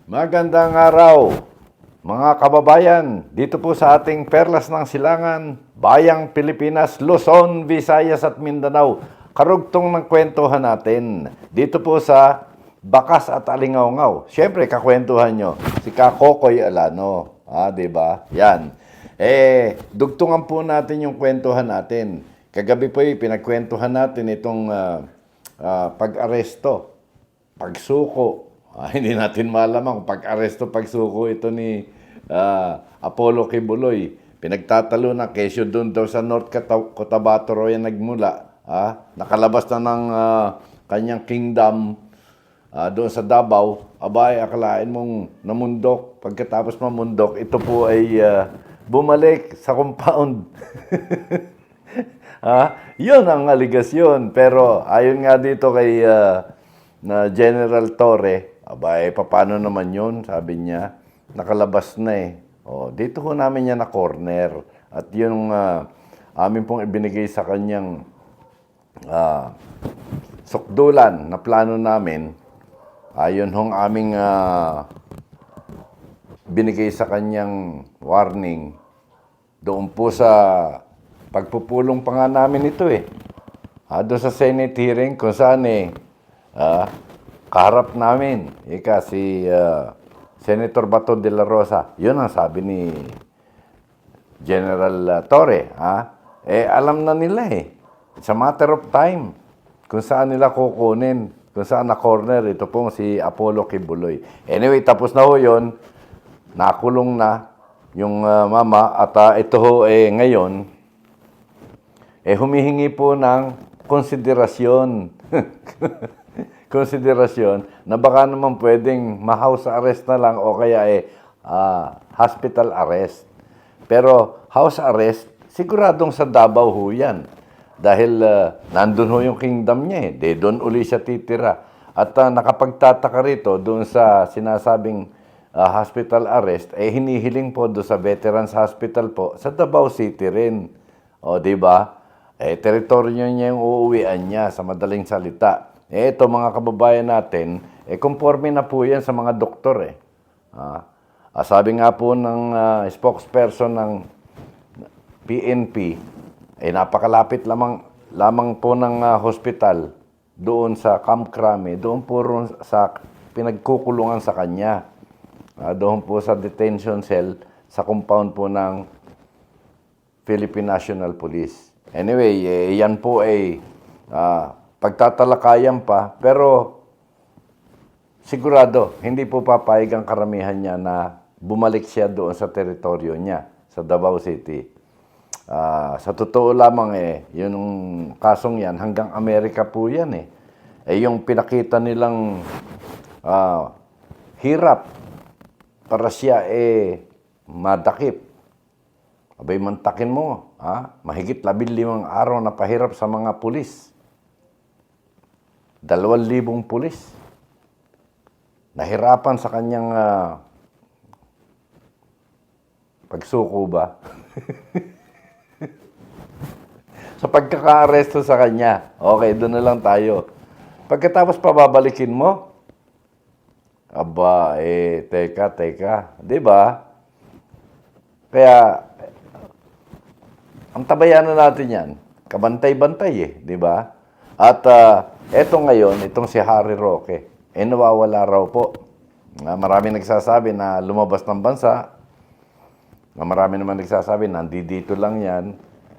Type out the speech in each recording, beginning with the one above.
Magandang araw, mga kababayan. Dito po sa ating Perlas ng Silangan, Bayang Pilipinas, Luzon, Visayas at Mindanao. Karugtong ng kwentuhan natin. Dito po sa Bakas at Alingaungaw. Siyempre, kakwentuhan nyo, si Kakokoy Alano. Di ba? Yan. Dugtungan po natin yung kwentuhan natin. Kagabi po pinagkwentuhan natin itong pag-aresto, pagsuko. Hindi natin malaman kung pag-aresto, pagsuko ito ni Apollo Kibuloy. Pinagtatalo na kesyo doon daw sa North Cotabato yan nagmula. Nakalabas na ng kanyang kingdom doon sa Davao. Abay, akalain mong namundok. Pagkatapos mamundok, ito po ay bumalik sa compound. Yun ang aligasyon. Pero ayon nga dito kay na General Torre, abay, paano naman yun? Sabi niya, nakalabas na eh. Dito ho namin yan na corner. At yung amin pong ibinigay sa kanyang sukdulan na plano namin, ayon hong aming binigay sa kanyang warning, doon po sa pagpupulong pa nga namin ito eh. Doon sa Senate hearing kung saan kaharap namin, si Senator Bato de la Rosa. Yun ang sabi ni General Torre. Alam na nila eh. It's a matter of time kung saan nila kukunin, kung saan na-corner ito pong si Apollo Kibuloy. Anyway, tapos na ho yun. Nakulong na yung mama at ito ho ngayon, humihingi po ng konsiderasyon. Konsiderasyon na baka naman pwedeng ma-house arrest na lang o kaya hospital arrest. Pero house arrest, siguradong sa Davao ho yan. Dahil nandun ho yung kingdom niya eh. Doon uli siya titira. At nakapagtataka rito doon sa sinasabing hospital arrest, hinihiling po doon sa Veterans Hospital po, sa Davao City rin. Di ba? Teritoryo niya yung uuwian niya sa madaling salita. Ito mga kababayan natin, conforme na po yan sa mga doktor eh. Sabi nga po ng spokesperson ng PNP, napakalapit lamang po ng hospital doon sa Camp Crame, doon po sa pinagkukulungan sa kanya. Doon po sa detention cell sa compound po ng Philippine National Police. Anyway, yan po ay pagtatalakayan pa, pero sigurado, hindi po papayag ang karamihan niya na bumalik siya doon sa teritoryo niya, sa Davao City. Sa totoo lamang yung kasong yan, hanggang Amerika po yan eh. Yung pinakita nilang hirap para siya madakip. Abay, mantakin mo, mahigit 15 araw na pahirap sa mga pulis. 2,000 pulis. Nahirapan sa kanyang pagsuko ba? Sa pagkaka-aresto sa kanya. Okay, doon na lang tayo. Pagkatapos pababalikin mo, aba, teka. Di ba? Kaya, ang tabayanan natin yan, kabantay-bantay di ba? At eto ngayon, itong si Harry Roque, nawawala raw po. Marami nagsasabi na lumabas ng bansa. Marami naman nagsasabi na nandito lang yan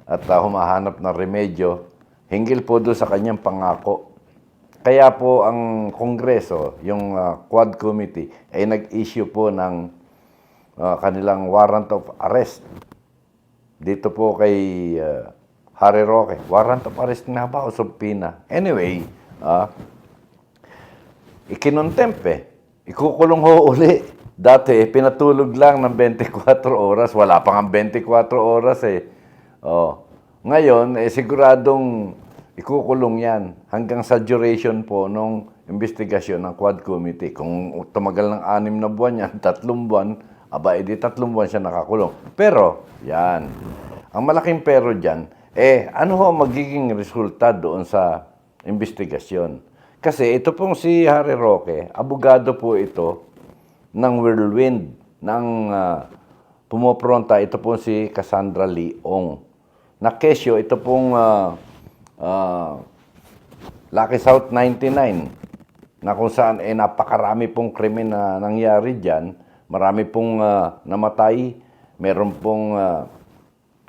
at humahanap ng remedyo. Hinggil po doon sa kanyang pangako. Kaya po ang Kongreso, yung Quad Committee, nag-issue po ng kanilang warrant of arrest. Dito po kay Harry Roque. Warrant of arrest nga ba o subpoena? Anyway, ikinontempt ikukulong ho uli. Dati, pinatulog lang ng 24 oras. Wala pa nga 24 oras Ngayon, siguradong ikukulong yan hanggang sa duration po nung investigasyon ng Quad Committee. Kung tumagal ng 6 na buwan yan, 3 buwan, edi 3 buwan siya nakakulong. Pero, yan. Ang malaking pero dyan, ano ho magiging resulta doon sa investigasyon? Kasi ito pong si Harry Roque, abogado po ito ng whirlwind ng pumopronta, ito po si Cassandra Leong. Na kesyo, ito pong Lucky South 99 na kung saan napakarami pong krimen na nangyari dyan. Marami pong namatay. Meron pong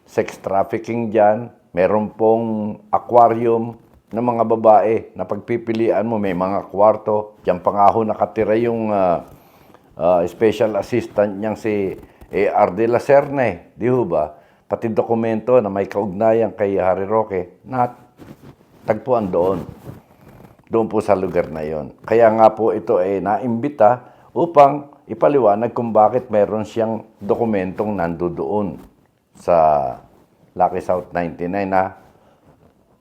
sex trafficking dyan. Meron pong aquarium ng mga babae na pagpipilian mo. May mga kwarto. Diyan pa nga ho nakatira yung special assistant niyang si A.R. de la Serna. Di ho ba? Pati dokumento na may kaugnayan kay Harry Roque na tagpuan doon. Doon po sa lugar na yon. Kaya nga po ito ay naimbita upang ipaliwanag kung bakit meron siyang dokumentong nandoon sa Lucky South 99 na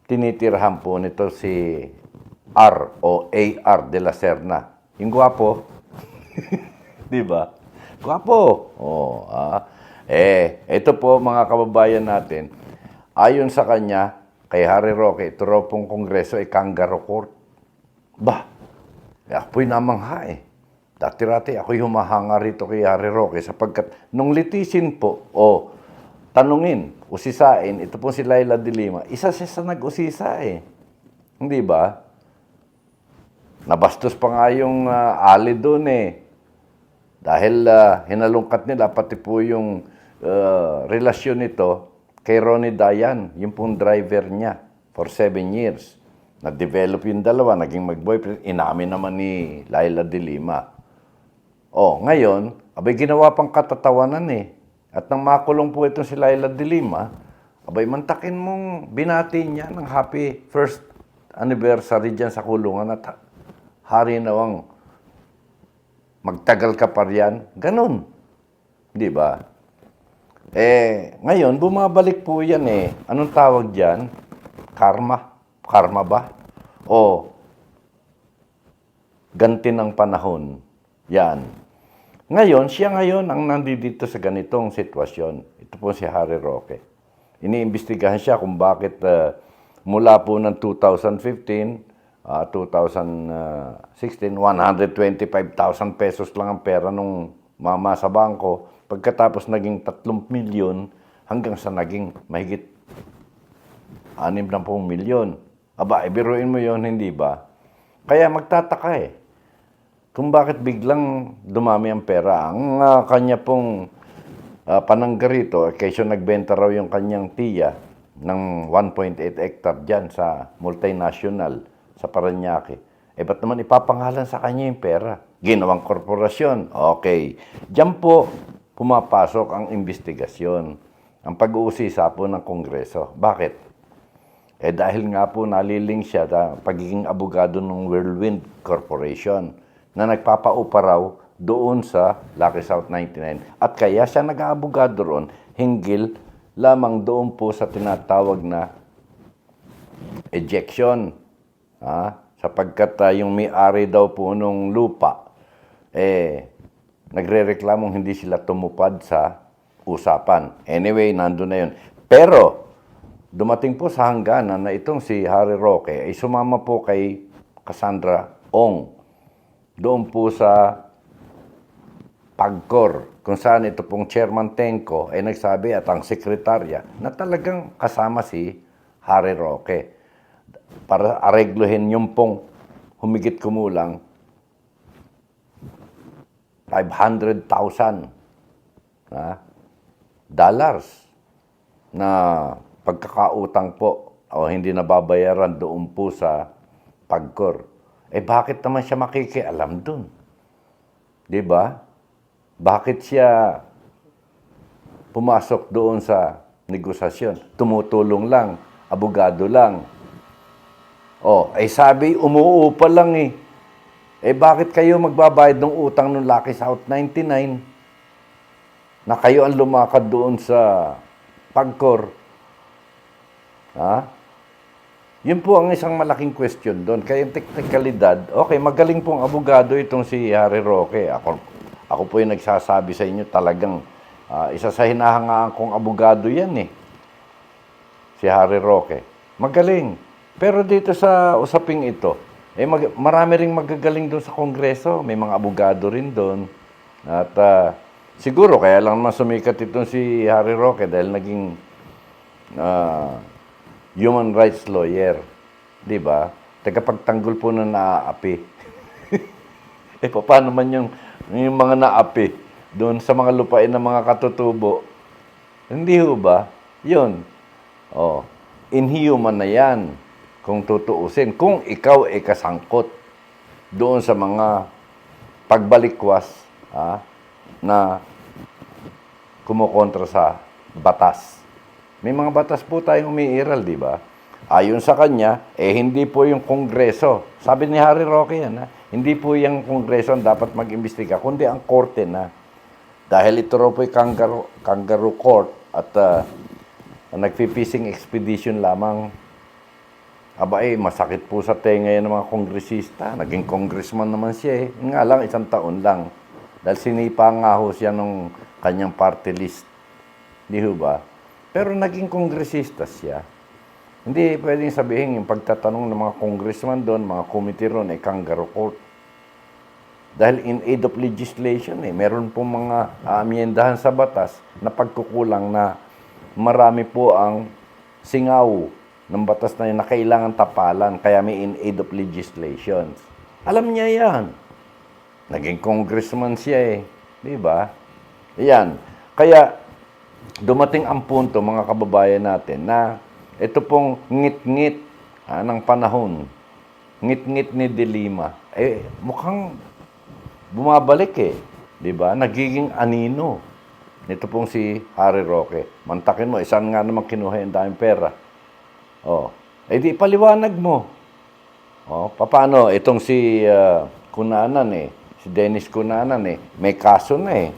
tinitirahan po nito si R o A.R. de la Serna. Yung gwapo. Di ba? Gwapo. Ito po mga kababayan natin, ayon sa kanya, kay Harry Roque, ito raw pong kongreso ay kangaroo court. Ako'y namangha eh. Dati-rati ako'y humahanga rito kay Harry Roque sapagkat nung litisin po, tanungin, usisain, ito po si Laila de Lima, isa siya sa nag-usisa eh. Hindi ba? Nabastos pa nga yung ali doon eh. Dahil hinalungkat nila, pati po yung relasyon nito kay Ronnie Dayan, yung pong driver niya for 7 years. Na-develop yung dalawa, naging mag-boyfriend, inamin naman ni Laila de Lima. Ngayon, abay ginawa pang katatawanan eh. At nang makulong po ito si Laila de Lima, abay mantakin mong binati niya ng happy first anniversary dyan sa kulungan at hari nawang magtagal ka pa riyan. Ganun. Di ba? Ngayon, bumabalik po yan eh. Anong tawag dyan? Karma. Karma ba? Ganti ng panahon. Yan. Ngayon, siya ngayon ang nandito sa ganitong sitwasyon. Ito po si Harry Roque. Iniimbestigahan siya kung bakit mula po ng 2015, 2016, 125,000 pesos lang ang pera nung mama sa bangko. Pagkatapos naging 3 milyon hanggang sa naging mahigit 60 milyon. Biruin mo yon, hindi ba? Kaya magtataka eh. Kung bakit biglang dumami ang pera. Ang kanya pong pananggarito, kesyo nagbenta raw yung kanyang tiya ng 1.8 hectare dyan sa multinational sa Parañaque. Ba't naman ipapangalan sa kanya yung pera? Ginawang korporasyon. Okay. Diyan po pumapasok ang investigasyon, ang pag-uusisa po ng Kongreso. Bakit? Dahil nga po naliling siya sa pagiging abogado ng Whirlwind Corporation na nagpapaupa raw doon sa Lucky South 99. At kaya siya nag-aabogado roon hinggil lamang doon po sa tinatawag na ejection. Sapagkat yung may-ari daw po nung lupa, nagre-reklamong hindi sila tumupad sa usapan. Anyway, nandun na yun. Pero, dumating po sa hangganan na itong si Harry Roque ay sumama po kay Cassandra Ong. Doon po sa PAGCOR, kung saan ito pong Chairman Tenco ay nagsabi at ang sekretarya na talagang kasama si Harry Roque para aregluhin yung pong humigit kumulang 500,000 dollars na pagkakautang po o hindi nababayaran doon po sa PAGCOR. Bakit naman siya makikialam doon? Di ba? Bakit siya pumasok doon sa negosasyon? Tumutulong lang, abogado lang. Sabi, umuupa lang eh. Bakit kayo magbabayad ng utang ng Lucky South 99 na kayo ang lumakad doon sa PAGCOR? Yun po ang isang malaking question doon. Kaya yung teknikalidad, okay, magaling pong abogado itong si Harry Roque. Ako po yung nagsasabi sa inyo talagang isa sa hinahangaan kong abogado yan eh. Si Harry Roque. Magaling. Pero dito sa usaping ito, marami ring magagaling doon sa Kongreso. May mga abogado rin doon. At siguro kaya lang naman sumikat itong si Harry Roque dahil naging human rights lawyer. Di ba? Tagapagtanggol po na naaapi. Paano man yung mga naapi doon sa mga lupain ng mga katutubo? Hindi ho ba? Yun. Oh, inhuman na yan kung tutuusin. Kung ikaw ay kasangkot doon sa mga pagbalikwas na kumukontra sa batas. May mga batas po tayong umiiral, di ba? Ayon sa kanya, hindi po yung Kongreso. Sabi ni Harry Roque yan, hindi po yung Kongreso ang dapat mag-imbestiga, kundi ang korte na. Dahil ito raw po yung kangaroo court at nagpi-fishing expedition lamang. Masakit po sa tenga yan ng mga kongresista. Naging congressman naman siya eh. Nga lang, 1 taon lang. Dahil sinipa nga ho siya nung kanyang party list. Di ho ba? Pero naging kongresista siya. Hindi pwedeng sabihin yung pagtatanong ng mga congressman doon, mga committee ron, kangaroo court. Dahil in aid of legislation, meron pong mga aamyendahan sa batas na pagkukulang na marami po ang singaw ng batas na yun na kailangan tapalan, kaya may in aid of legislation. Alam niya yan. Naging congressman siya Di ba? Yan. Kaya dumating ang punto, mga kababayan natin, na ito pong ngit-ngit ng panahon, ngit-ngit ni De Lima, mukhang bumabalik di ba? Nagiging anino. Nito pong si Harry Roque. Mantakin mo, saan nga naman kinuha yung daming pera? Di paliwanag mo. Paano? Itong si Cunanan si Dennis Cunanan may kaso na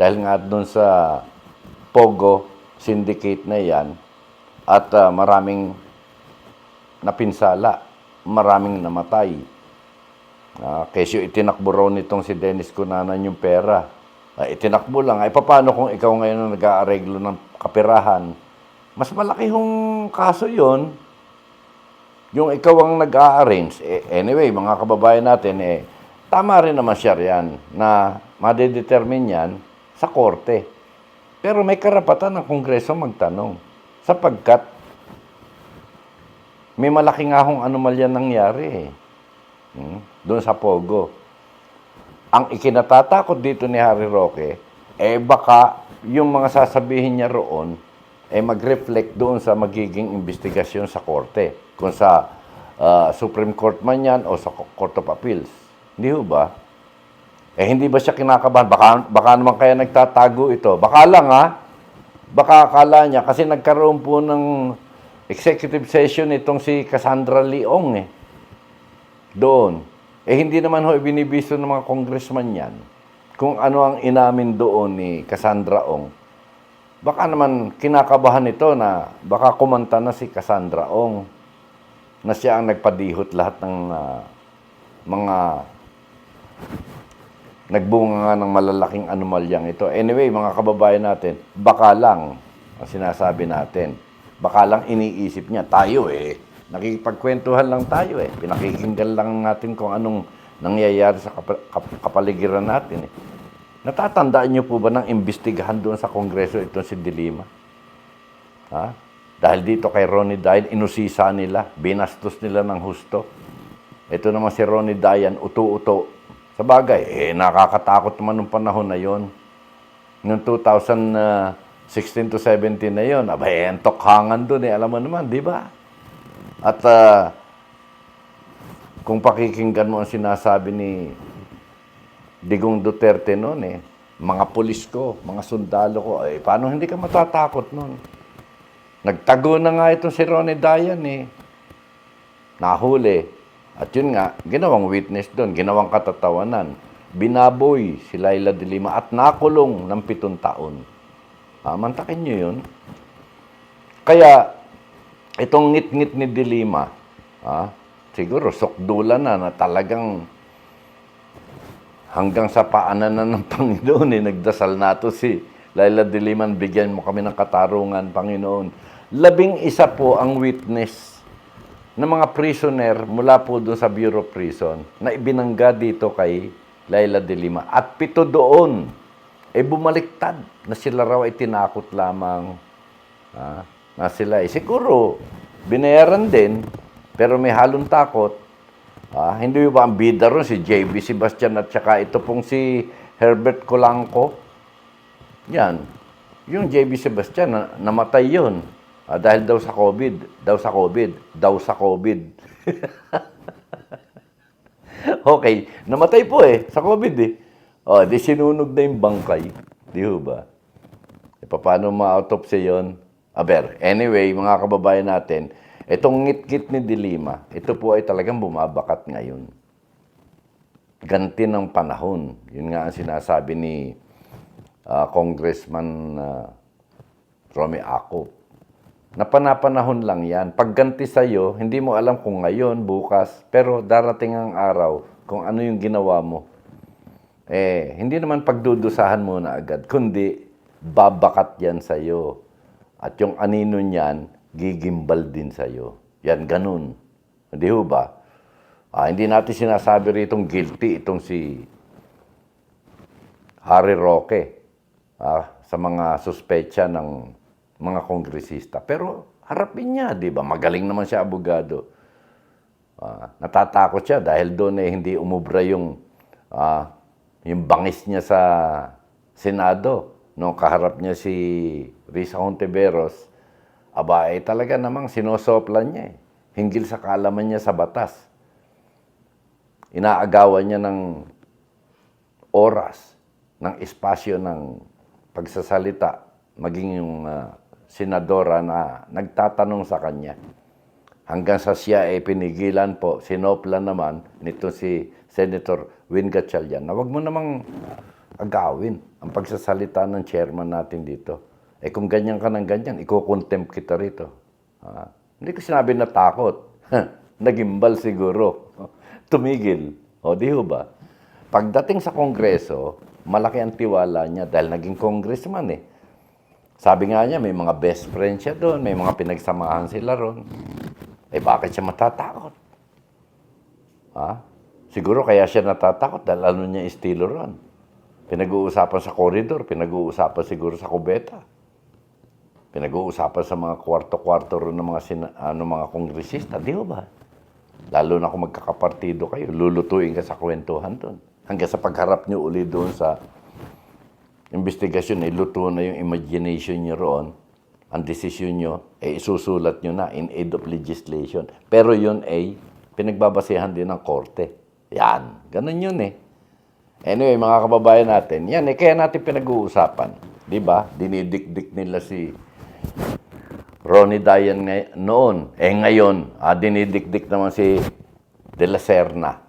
Dahil nga doon sa Pogo syndicate na yan at maraming napinsala, maraming namatay. Kesyo itinakbo raw nitong si Dennis Cunanan yung pera. Itinakbo lang. Paano kung ikaw ngayon ang nag-aareglo ng kapirahan? Mas malaki yung kaso yon. Yung ikaw ang nag-a-arrange. Anyway, mga kababayan natin, tama rin naman siya riyan na madedetermine yan sa korte. Pero may karapatan ng Kongreso magtanong sapagkat may malaki nga hong anomalya nangyari doon sa Pogo. Ang ikinatatakot dito ni Harry Roque, baka yung mga sasabihin niya roon, mag-reflect doon sa magiging investigasyon sa korte. Kung sa Supreme Court man yan o sa Court of Appeals. Hindi ho ba? Hindi ba siya kinakabahan? Baka naman kaya nagtatago ito. Baka lang baka akala niya kasi nagkaroon po ng executive session itong si Cassandra Leong doon. Hindi naman ho ibinibisto ng mga congressman yan kung ano ang inamin doon ni Cassandra Ong. Baka naman kinakabahan ito na baka kumanta na si Cassandra Ong na siya ang nagpadihot lahat ng mga nagbunga nga ng malalaking anomalyang ito. Anyway, mga kababayan natin, baka lang ang sinasabi natin. Baka lang iniisip niya, tayo nakikipagkwentuhan lang tayo Pinakikinggan lang natin kung anong nangyayari sa kapaligiran natin Natatandaan niyo po ba ng imbestigahan doon sa Kongreso itong si De Lima? Dahil dito kay Ronnie Dayan, inusisa nila, binastos nila ng husto. Ito naman si Ronnie Dayan, uto-uto. Sa bagay, nakakatakot naman nung panahon na yon. Noong 2016 to 17 na yon, ang tokhangan doon alam mo naman, di ba? At kung pakikinggan mo ang sinasabi ni Digong Duterte noon mga pulis ko, mga sundalo ko, paano hindi ka matatakot noon? Nagtago na nga itong si Ronnie Dayan Nahuli. At yun nga, ginawang witness doon, ginawang katatawanan. Binaboy si Leila de Lima at nakulong ng 7 taon. Mantakin nyo yun. Kaya, itong ngit-ngit ni de Lima, siguro sukdulan na talagang hanggang sa paanan na ng Panginoon nagdasal nato si Leila de Lima, bigyan mo kami ng katarungan, Panginoon. 11 po ang witness ng mga prisoner mula po doon sa Bureau of Prison na ibinangga dito kay Laila de Lima. At 7 doon, bumaliktad na sila raw ay tinakot lamang. Na sila siguro, binayaran din, pero may halong takot. Hindi ba ang bida ron si JB Sebastian at saka ito pong si Herbert Colanco? Yan. Yung JB Sebastian, namatay yun. Dahil daw sa COVID. Daw sa COVID. Okay. Namatay po sa COVID di sinunog na yung bangkay. Di ba? Paano ma-autopsy yun? Anyway, mga kababayan natin, itong ngit-ngit ni De Lima, ito po ay talagang bumabakat ngayon. Ganti ng panahon. Yun nga ang sinasabi ni Congressman Romy Ako. Napanapanahon lang yan. Pagganti sa'yo, hindi mo alam kung ngayon, bukas, pero darating ang araw kung ano yung ginawa mo. Hindi naman pagdudusahan mo na agad, kundi babakat yan sa'yo. At yung anino niyan, gigimbal din sa'yo. Yan, ganun. Hindi ho ba? Hindi natin sinasabi ritong guilty itong si Harry Roque sa mga suspecha ng mga kongresista. Pero harapin niya, di ba? Magaling naman siya abogado. Natatakot siya dahil doon hindi umubra yung bangis niya sa Senado. Nung kaharap niya si Risa Hontiveros, talaga namang sinosoplan niya hinggil sa kaalaman niya sa batas. Inaagawan niya ng oras, ng espasyo ng pagsasalita, maging yung senadora na nagtatanong sa kanya. Hanggang sa siya pinigilan po, sinoplan naman nito si Senator Win Gatchalian na wag mo namang agawin ang pagsasalita ng chairman natin dito. Kung ganyan ka ng ganyan, iko-contempt kita rito. Hindi ko sinabi na takot. Nagimbal siguro. Tumigil. Di ba? Pagdating sa Kongreso, malaki ang tiwala niya dahil naging congressman Sabi nga niya, may mga best friends siya doon, may mga pinagsamahan sila ron. Bakit siya matatakot? Siguro kaya siya natatakot dahil ano niya estilo ron. Pinag-uusapan sa koridor, pinag-uusapan siguro sa kubeta. Pinag-uusapan sa mga kwarto-kwarto ron ng mga kongresista, di ba? Lalo na kung magkakapartido kayo, lulutuin ka sa kwentuhan doon. Hanggang sa pagharap niyo uli doon sa investigasyon, luto na yung imagination niyo roon, ang desisyon niyo, isusulat niyo na in aid of legislation. Pero yun pinagbabasehan din ng korte. Yan, ganun yun Anyway, mga kababayan natin, yan kaya natin pinag-uusapan. Di ba? Dinidikdik nila si Ronnie Dayan noon. Ngayon, dinidikdik naman si De La Serna.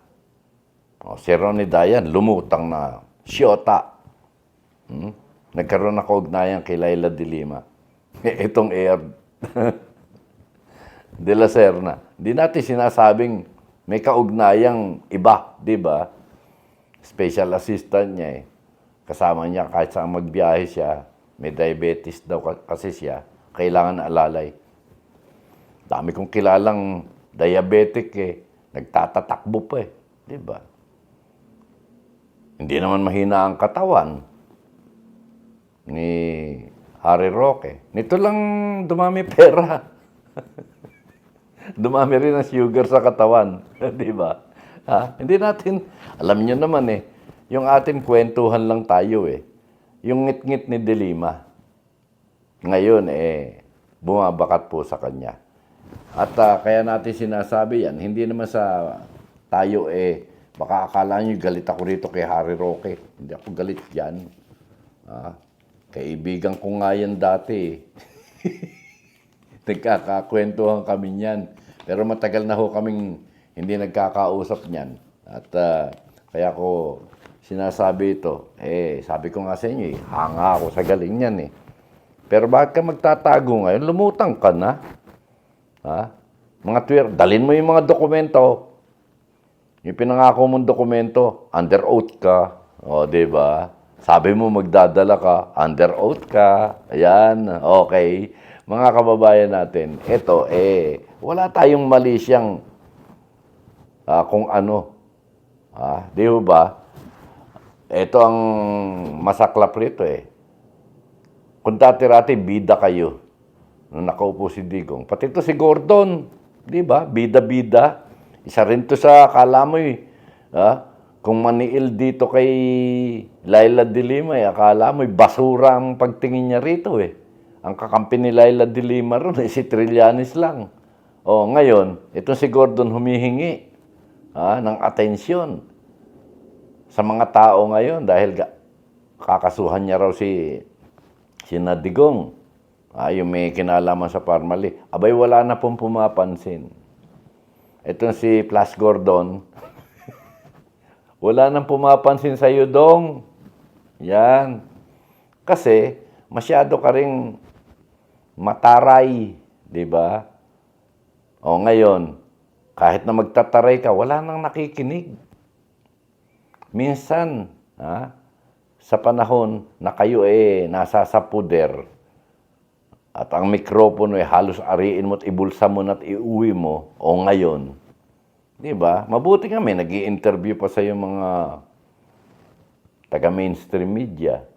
Si Ronnie Dayan, lumutang na siyota. Nagkaroon na kaugnayan kay Laila de Lima. Itong De La Serna. Di natin sinasabing may kaugnayang iba, di ba? Special assistant niya Kasama niya kahit saan magbiyahe siya. May diabetes daw kasi siya. Kailangan alalay. Dami kong kilalang diabetic Nagtatatakbo pa Di ba? Hindi naman mahina ang katawan ni Harry Roque. Nito lang dumami pera. Dumami rin ang sugar sa katawan. Di ba? Hindi natin, alam niyo naman yung ating kwentuhan lang tayo Yung ngit-ngit ni De Lima. Ngayon bumabakat po sa kanya. At kaya natin sinasabi yan, hindi naman sa tayo baka akala niyo galit ako rito kay Harry Roque. Hindi ako galit yan. Kaibigan ko nga yan dati Nagkakakwentuhan kami niyan. Pero matagal na ho kaming hindi nagkakausap niyan. At kaya ko sinasabi ito, sabi ko nga sa inyo, hanga ako sa galing niyan Pero bakit ka magtatago ngayon? Lumutang ka na. Mga dalhin mo yung mga dokumento. Yung pinangako mong dokumento, under oath ka. Di ba? Sabi mo magdadala ka, under oath ka. Ayan, okay. Mga kababayan natin, ito, wala tayong mali siyang kung ano. Di ba? ito ang masaklap rito eh. Kung dati-rati, bida kayo. Nung nakaupo si Digong. Pati ito si Gordon. Di ba? Bida-bida. Isa rin to sa, akala mo eh. Kung maniil dito kay Laila de Lima, akala mo basura ang pagtingin niya rito eh. Ang kakampi ni Laila de Lima ron, si Trillanes lang. O, ngayon, itong si Gordon humihingi ng atensyon sa mga tao ngayon dahil kakasuhan niya raw si Nadigong. Yung may kinalaman sa Parmali. Abay, wala na pong pumapansin. Itong si Flash Gordon, wala nang pumapansin sa iyo, Dong. Yan. Kasi, masyado ka ring mataray, di ba? O ngayon, kahit na magtataray ka, wala nang nakikinig. Minsan, sa panahon na kayo nasa sa puder, at ang mikropono halos ariin mo at ibulsa mo at iuwi mo, o ngayon, di ba? Mabuti nga may nag-i-interview pa sa yung mga taga-mainstream media.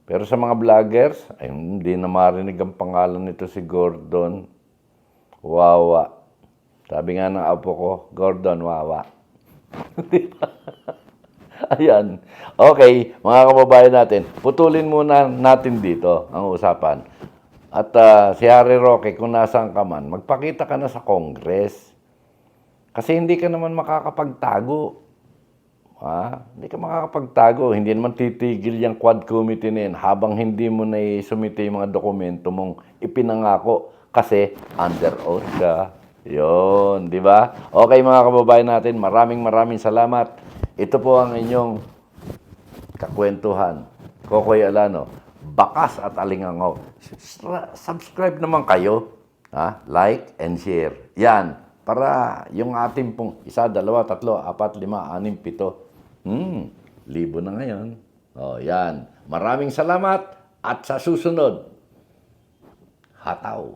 Pero sa mga vloggers, ay hindi na marinig ang pangalan nito si Gordon. Wawa. Sabi nga ng apo ko, Gordon, wawa. Di ba? Ayan. Okay, mga kababayan natin, putulin muna natin dito ang usapan. At si Harry Roque, kung nasaan ka man, magpakita ka na sa Congress. Kasi hindi ka naman makakapagtago. Hindi ka makakapagtago. Hindi naman titigil yung Quad Committee na yan habang hindi mo na isumite yung mga dokumento mong ipinangako kasi under oath ka. Yun, di ba? Okay mga kababayan natin, maraming salamat. Ito po ang inyong kakwentuhan. Kokoy Alano, bakas at alingangaw. Subscribe naman kayo. Like and share. Yan. Para yung ating pong 1, 2, 3, 4, 5, 6, 7. Libo na ngayon. O, yan. Maraming salamat at sa susunod, hataw.